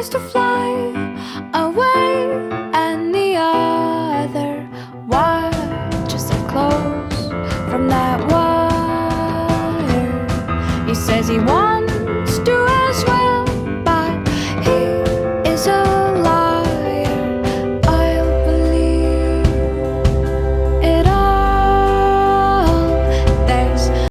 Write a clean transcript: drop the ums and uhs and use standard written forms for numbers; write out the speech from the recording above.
wants to fly away, and the other watches them close from that wire. He says he wants